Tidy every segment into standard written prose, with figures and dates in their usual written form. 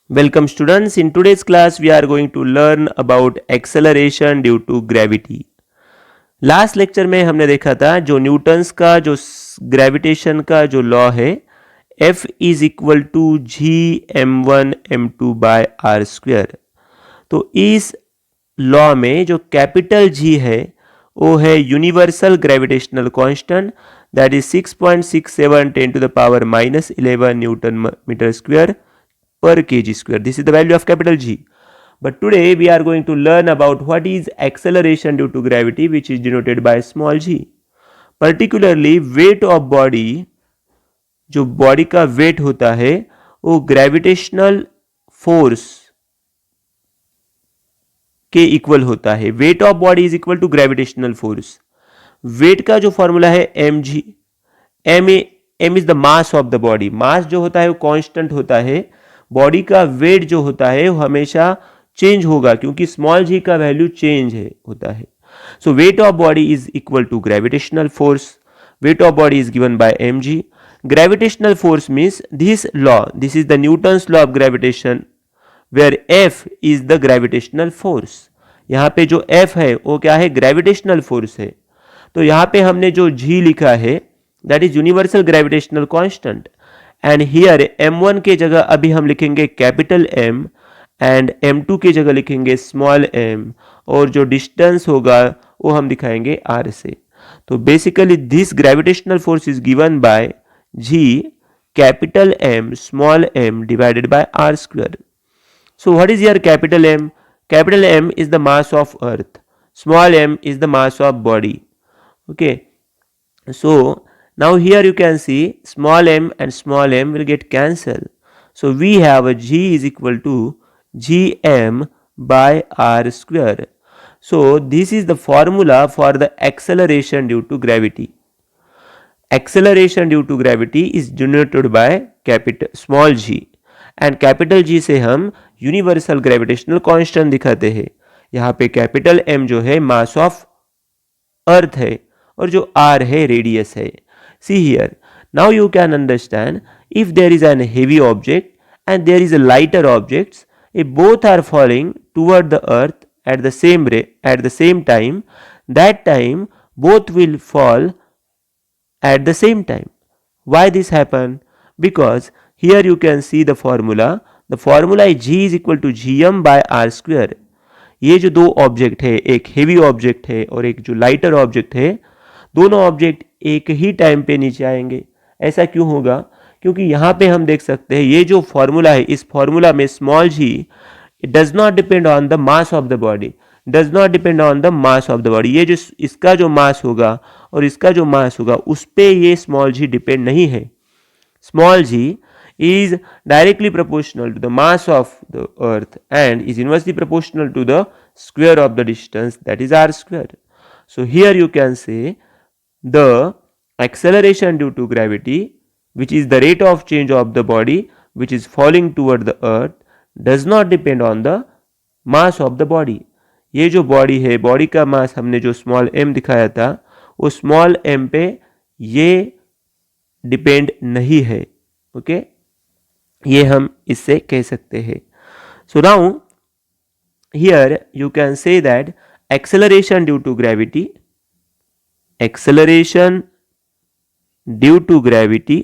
Welcome students. In today's class we are going to learn about acceleration due to gravity. Last lecture में हमने देखा था जो Newton's का जो ग्रेविटेशन का जो लॉ है F is equal to G m1 m2 by R square. तो इस लॉ में जो कैपिटल G है वो है universal gravitational constant that is 6.67 10 to the power -11 newton metre square per kg square. This is the value of capital G. But today we are going to learn about what is acceleration due to gravity, which is denoted by small g. Particularly weight of body, जो body का weight होता है वो gravitational force के equal होता है। Weight of body is equal to gravitational force. Weight का जो फॉर्मूला है M G. M is the mass of the body. Mass जो होता है वो कांस्टेंट होता है। बॉडी का वेट जो होता है वो हमेशा चेंज होगा क्योंकि स्मॉल जी का वैल्यू चेंज होता है। So weight of body is equal to gravitational force. Weight of body is given by M G. Gravitational force means this law, this is the Newton's law of gravitation where F is the gravitational force. यहाँ पे जो F है वो क्या है? Gravitational force है। तो यहाँ पे हमने जो जी लिखा है that is universal gravitational constant and here m1 के जगह अभी हम लिखेंगे कैपिटल M एंड m2 की जगह लिखेंगे स्मॉल m और जो डिस्टेंस होगा वो हम दिखाएंगे r से। तो basically this gravitational force is given bye g capital M small m divided by r square. So what is your capital M? Capital M is the mass of earth, small m is the mass of body. Okay, so now here you can see small m and small m will get cancelled. So we have a g is equal to gm by r square. So this is the formula for the acceleration due to gravity. Acceleration due to gravity is denoted by capital small g and capital G से हम universal gravitational constant दिखाते हैं। यहाँ पे capital M जो है mass of earth है और जो r है रेडियस है। See here, now you can understand if there is an heavy object and there is a lighter objects, if both are falling toward the earth at the same rate, at the same time, that time both will fall at the same time. Why this happen? Because here you can see the formula. The formula is G is equal to Gm by R square. ये जो दो object है, एक heavy object है और एक जो lighter object है, दोनों ऑब्जेक्ट एक ही टाइम पे नीचे आएंगे। ऐसा क्यों होगा? क्योंकि यहाँ पे हम देख सकते हैं ये जो फॉर्मूला है, इस फॉर्मूला में small g does not depend on the mass of the body, does not depend on the mass of the body. ये जो इसका जो मास होगा और इसका जो मास होगा उस पे ये स्मॉल जी डिपेंड नहीं है। Small g is directly proportional to the mass of the earth and is inversely proportional to the square of the distance, that is r square. So here you can say the acceleration due to gravity, which is the rate of change of the body which is falling toward the earth, does not depend on the mass of the body. ये जो body है, body का मास हमने जो small m दिखाया था वो small m पे ये डिपेंड नहीं है। ओके, ये हम इससे कह सकते हैं। So now here you can say that acceleration due to gravity, acceleration due to gravity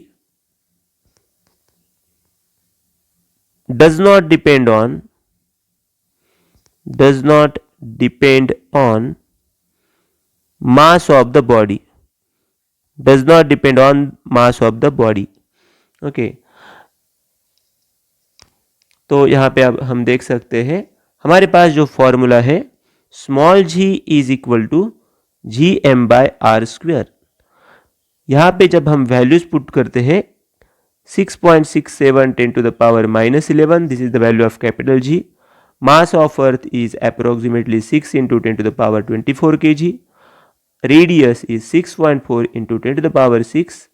does not depend on mass of the body, does not depend on mass of the body. Okay, तो यहाँ पे अब हम देख सकते हैं हमारे पास जो फॉर्मूला है small g is equal to G M by R square. यहाँ पे जब हम वैल्यूज पुट करते हैं 6.67 10 to the power -11, this is the value of capital G. Mass of earth is approximately 6 into 10 to the power 24 kg। Radius is 6.4 into 10 to the power 6।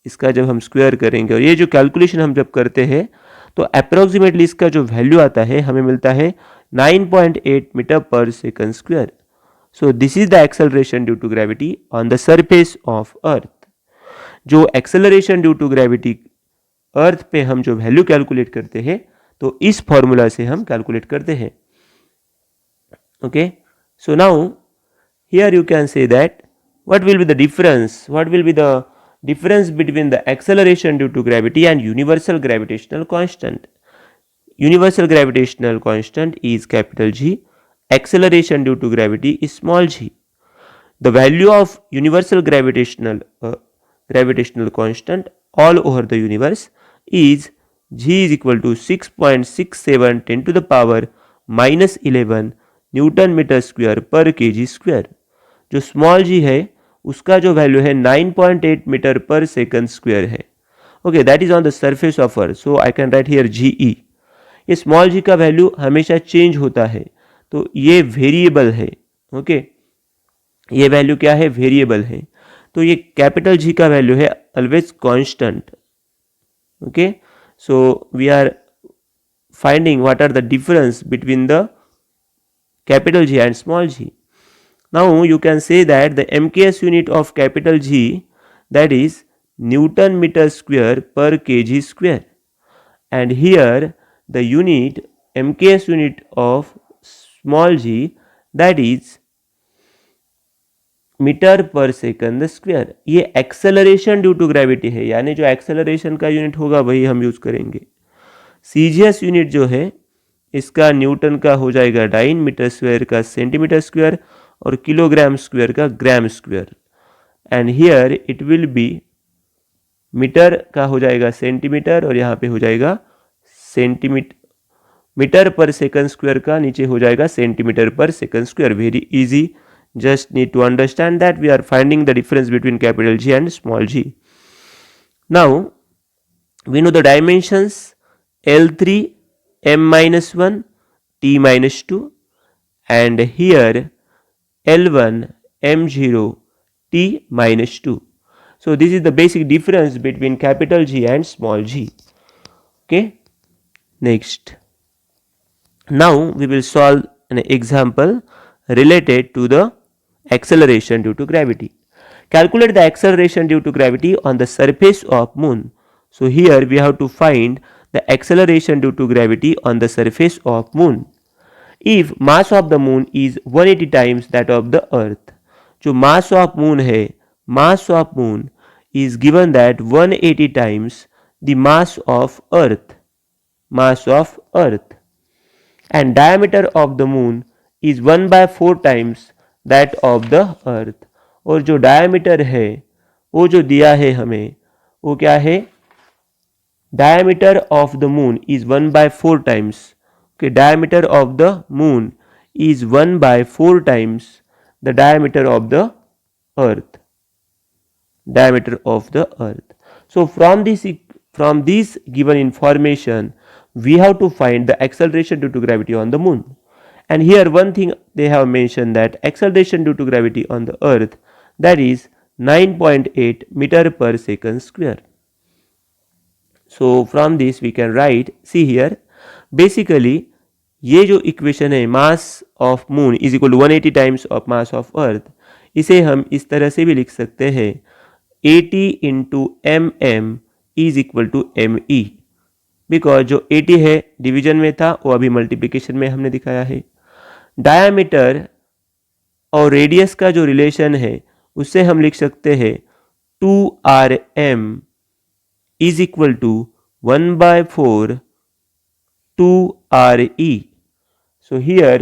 इसका जब हम square करेंगे और ये जो कैलकुलेशन हम जब करते हैं तो अप्रोक्सीमेटली इसका जो वैल्यू आता है हमें मिलता है 9.8 मीटर पर second square. So this is the acceleration due to gravity on the surface of earth. जो acceleration due to gravity earth पे हम जो वैल्यू कैलकुलेट करते हैं तो इस फॉर्मूला से हम कैलकुलेट करते हैं. Okay, so now here you can say that what will be the difference between the acceleration due to gravity and universal gravitational constant. Universal gravitational constant is capital G, acceleration due to gravity is small g. The value of universal gravitational constant all over the universe is g is equal to 6.67 10 to the power minus 11 newton metre square per kg square. जो small g है उसका जो value है 9.8 metre पर second square है. Okay, that is on the surface of earth, so I can write here GE. ये small g का value हमेशा चेंज होता है, तो ये वेरिएबल है. ओके, ये वैल्यू क्या है? वेरिएबल है. तो ये कैपिटल जी का वैल्यू है always constant. Okay, so we are finding what are the difference between the capital G and small g. Now you can say that the MKS unit of capital G, that is Newton meter square per kg square, and here the unit MKS unit of small g, that is metre पर second square. ये acceleration due to gravity है, यानी जो acceleration का unit होगा वही हम use करेंगे. CGS यूनिट जो है इसका न्यूटन का हो जाएगा डाइन, मीटर स्क्वायर का सेंटीमीटर स्क्वायर और किलोग्राम स्क्वायर का gram square. And here it will be metre का हो जाएगा सेंटीमीटर और यहाँ पे हो जाएगा सेंटीमीटर. मीटर पर सेकंड स्क्वायर का नीचे हो जाएगा सेंटीमीटर पर second square. Very easy, just need to understand that we are finding the difference between capital G and small g. Now we know the dimensions L3 m-1 t-2 and here L1 m0 t-2. So this is the basic difference between capital G and small g. Okay, next, now we will solve an example related to the acceleration due to gravity. Calculate the acceleration due to gravity on the surface of moon. So here we have to find the acceleration due to gravity on the surface of moon. If mass of the moon is 180 times that of the earth, जो mass of moon है, mass of moon is given that 180 times the mass of earth, and diameter of the moon is 1/4 times that of the earth. और जो diameter है वो जो दिया है हमें वो क्या है? Diameter of the moon is 1/4 times. Okay, diameter of the moon is 1/4 times the diameter of the earth. Diameter of the earth. So from this given information, we have to find the acceleration due to gravity on the moon. And here one thing they have mentioned, that acceleration due to gravity on the earth, that is 9.8 meter per second square. So from this we can write, see here, basically ये जो equation है mass of moon is equal to 180 times of mass of earth, इसे हम इस तरह से भी लिख सकते हैं 80 into mm is equal to me, because जो 80 है डिवीजन में था वो अभी मल्टीप्लिकेशन में हमने दिखाया है. डायामीटर और रेडियस का जो रिलेशन है उससे हम लिख सकते हैं 2rm is equal to 1/4 2re. So here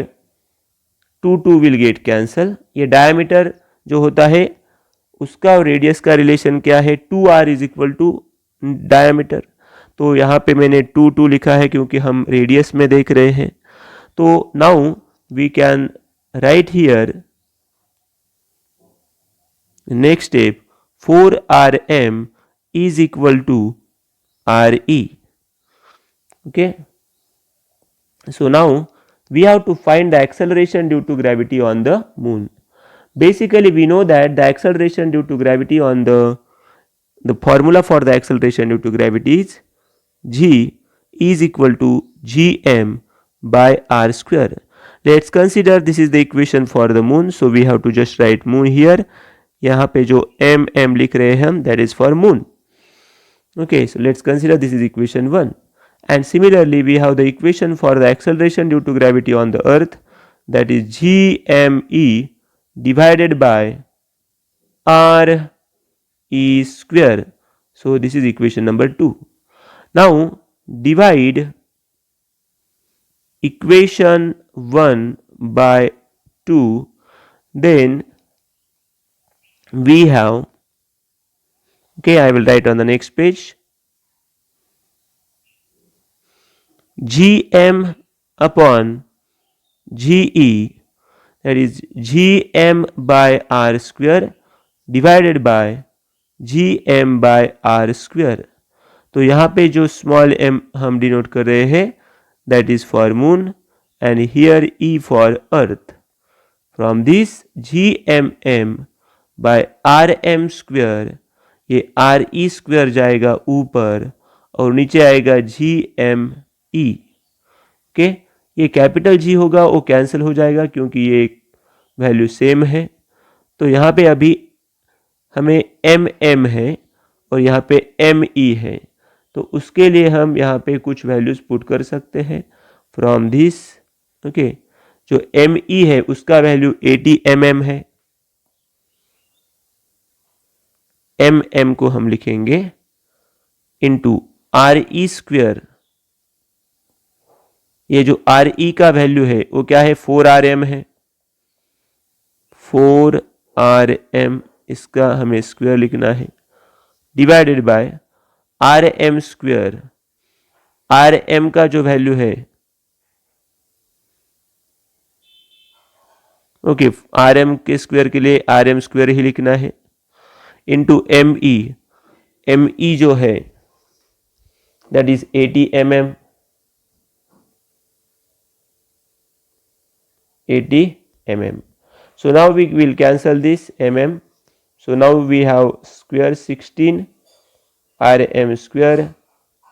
2 will get cancel. ये डायमीटर जो होता है उसका और रेडियस का रिलेशन क्या है? 2r is equal to diameter. तो यहाँ पे मैंने 2 लिखा है क्योंकि हम रेडियस में देख रहे हैं. तो now we can write here next step 4rm is equal to re. Okay, so now we have to find the acceleration due to gravity on the moon. Basically we know that the acceleration due to gravity on the formula for the acceleration due to gravity is g is equal to gm by r square. Let's consider this is the equation for the moon, so we have to just write moon here. यहाँ पे जो m लिख रहे हैं हम, that is for moon. Okay, so let's consider this is equation 1, And similarly, we have the equation for the acceleration due to gravity on the earth, that is gme divided by r e square. So this is equation number 2. Now divide equation 1 by 2, then we have, okay, I will write on the next page, gm upon ge, that is gm by r square divided by gm by r square. तो यहाँ पे जो small m हम denote कर रहे हैं, that is for moon and here e for earth. From this gmm by rm square, ये re square जाएगा ऊपर और नीचे आएगा gme. ओके, ये कैपिटल G होगा वो कैंसिल हो जाएगा क्योंकि ये वैल्यू सेम है. तो यहाँ पे अभी हमें mm है और यहाँ पे me है, तो उसके लिए हम यहाँ पे कुछ वैल्यूज पुट कर सकते हैं फ्रॉम दिस. ओके, जो me है उसका वैल्यू 80 mm है. mm को हम लिखेंगे इनटू re स्क्वेयर. ये जो re का वैल्यू है वो क्या है, 4rm है. 4rm इसका हमें स्क्वायर लिखना है, divided by rm square. rm का जो वैल्यू है, ओके, rm के स्क्वायर के लिए rm स्क्वायर ही लिखना है इनटू me. me जो है that is 80 mm. 80 mm. So now we will cancel this mm. So now we have square 16 rm square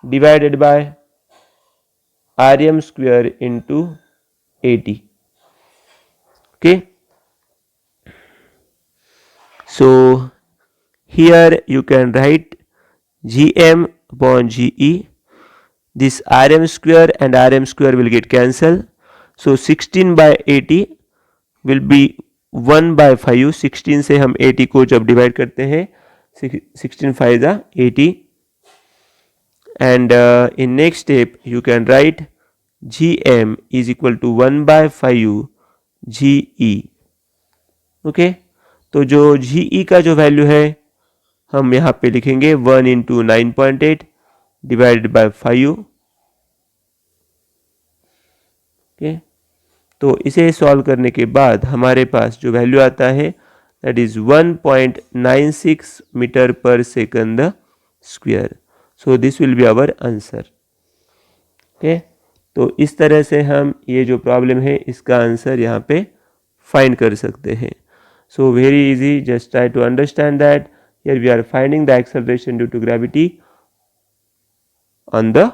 divided by rm square into 80. Okay, so here you can write gm upon ge. This rm square and rm square will get cancelled. So 16 by 80 will be 1 by 5. 16 से हम 80 को जब divide करते हैं, 16 5 जा 80. And in next step you can write gm is equal to 1 by 5 ge. Okay, तो जो ge का जो वैल्यू है हम यहाँ पे लिखेंगे 1 इंटू 9.8 डिवाइडेड बाय 5. ओके, तो इसे सॉल्व करने के बाद हमारे पास जो वैल्यू आता है दैट इज 1.96 मीटर पर second square. So this will be our answer. Okay, तो इस तरह से हम ये जो प्रॉब्लम है इसका आंसर यहाँ पे फाइंड कर सकते हैं. So very easy, just try to understand that here we are finding the acceleration due to gravity on the